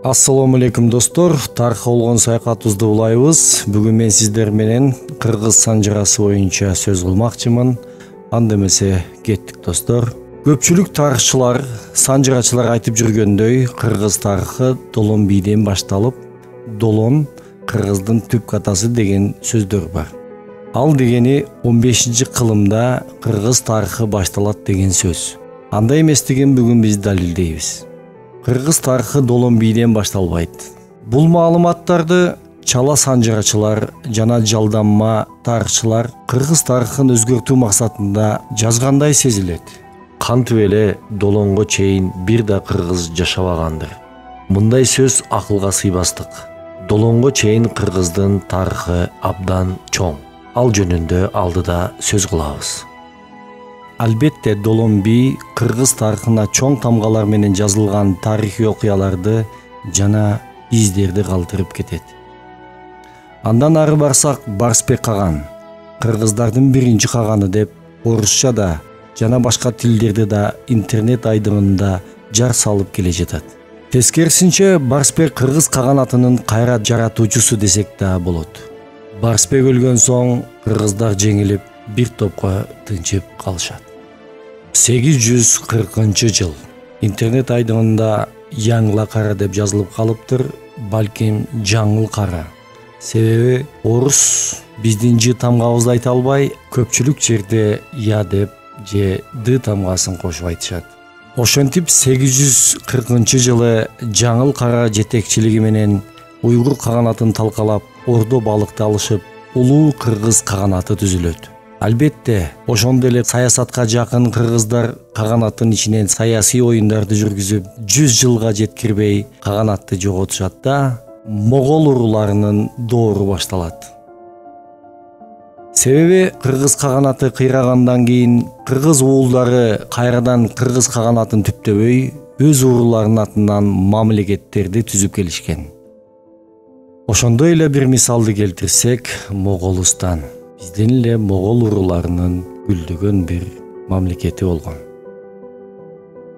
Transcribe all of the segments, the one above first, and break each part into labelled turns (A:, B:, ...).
A: Ассаламу алейкум достор, тарыхка болгон саякатыбызды улайбыз. Бүгүн мен сиздер менен кыргыз санжырасы боюнча сөз кылмакчымын. Анда эмесе кеттик достор. Көпчүлүк тарыхчылар, санжырачылар айтып жүргөндөй, кыргыз тарыхы Долон бийден башталып, Долон кыргыздын түп катасы деген сөздөр бар. Ал дегени 15-кылымда кыргыз тарыхы башталат деген сөз. Андай эместигин бүгүн биз далилдейбиз. Кыргыз тарыхы Долон бийден башталбайт. Бул маалыматтарды чала санжырачылар жана жалданма тарыхчылар кыргыз тарыхын өзгөртүү максатында жазгандай сезилет. Кантип эле Долонго чейин бир да кыргыз жашабагандыр. Мындай сөз акылга сыйбастык. Долонго чейин кыргыздын тарыхы абдан чоң. Ал жөнүндө алдыда сөз кылабыз. Албетте Долон бий кыргыз тарыхына чоң тамгалар менен жазылган тарыхый окуяларды жана издерди калтырып кетет. Андан ары барсак Барсбек каган, кыргыздардын биринчи каганы деп орусча да жана башка тилдерде да интернет айдыңында жар салып келе жатат. Тескерисинче Барсбек кыргыз каганатынын кайра жаратуучусу десек да болот. Барсбек өлгөн соң кыргыздар жеңилип бир топко тынчып калышат. 840 жыл. Интернет айдыңында Яңла кара деп жазылып калыптыр, балким жаңыл кара. Себеби орус биздин жы тамгабызды айта албай, көпчүлүк жерде я деп же ды тамгасын кошуп айтышат. Ошентип 840 жылы жаңыл кара жетекчилиги менен уйгур каганатын талкалап, ордо балыкты алышып, улуу кыргыз каганаты түзүлөт. Албетте, ошондой эле саясатка жакын кыргыздар каганаттын ичинен саясий оюндарды жүргүзүп, 100 жылга жеткирбей каганатты жоготушат да, Могол уруларынын доору башталат. Себеби кыргыз каганаты кыйрагандан кийин кыргыз уулдары кайрадан кыргыз каганатын түптөбөй, өз уруларынын атынан мамлекеттерди түзүп келишкен. Ошондой эле бир мисалды келтирсек, Моголстан. Бизден эле Могол уруларынын гүлдөгөн бир мамлекети болгон.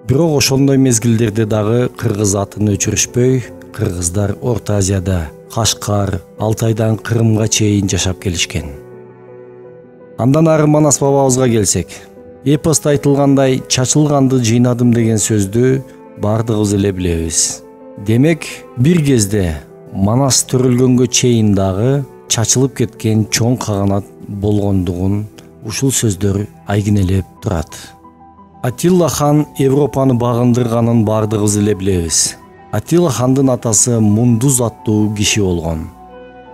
A: Бирок ошондой мезгилдерде дагы кыргыз атын өчүрүшпөй, кыргыздар Орто Азияда, Кашкар, Алтайдан Кырымга чейин жашап келишкен. Андан ары Манас бабабызга келсек, эпоста айтылгандай чачылганды жыйнадым деген сөздү бардыгыбыз эле билебиз. Демек, бир кезде Манас төрөлгөнгө чейин дагы чачылып кеткен чоң каганат болгондугун ушул сөздөр айгинелеп турат. Атилла хан Европаны багындырганын бардыгыбыз эле билебиз. Атилла хандын атасы Мундуз аттуу киши болгон.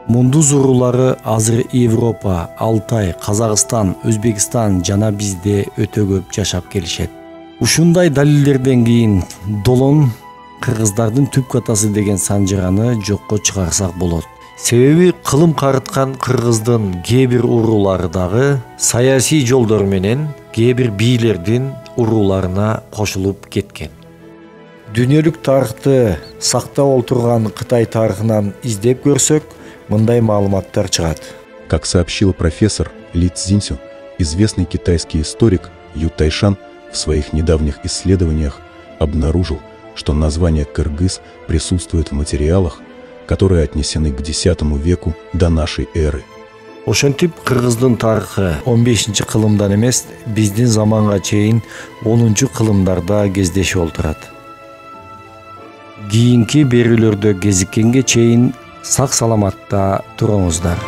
A: Мундуз урулары азыр Европа, Алтай, Казакстан, Өзбекстан жана бизде өтө көп жашап келишет. Ушундай далилдерден кийин Долон кыргыздардын түп катасы деген санжыраны жокко чыгарсак болот. Себеби кылым карыткан кыргыздын кээ бир урулары дагы саясий жолдор менен кээ бир бийлердин уруларына кошулуп кеткен. Дүйнөлүк тарыхты сактап олтурган Кытай тарыхынан издеп көрсөк, мындай маалыматтар чыгат.
B: Как сообщил профессор Ли Цзиньсю, известный китайский историк Ю Тайшан в своих недавних исследованиях обнаружил, что название «кыргыз» присутствует в материалах, которые отнесены к X веку до нашей эры.
A: Ошентип кыргыздын тарыхы 15-кылымдан эмес, биздин заманга чейин 10-кылымдарда кездешип олтурат. Кийинки берүүлөрдө кезиккенге чейин сак саламатта туруңуздар.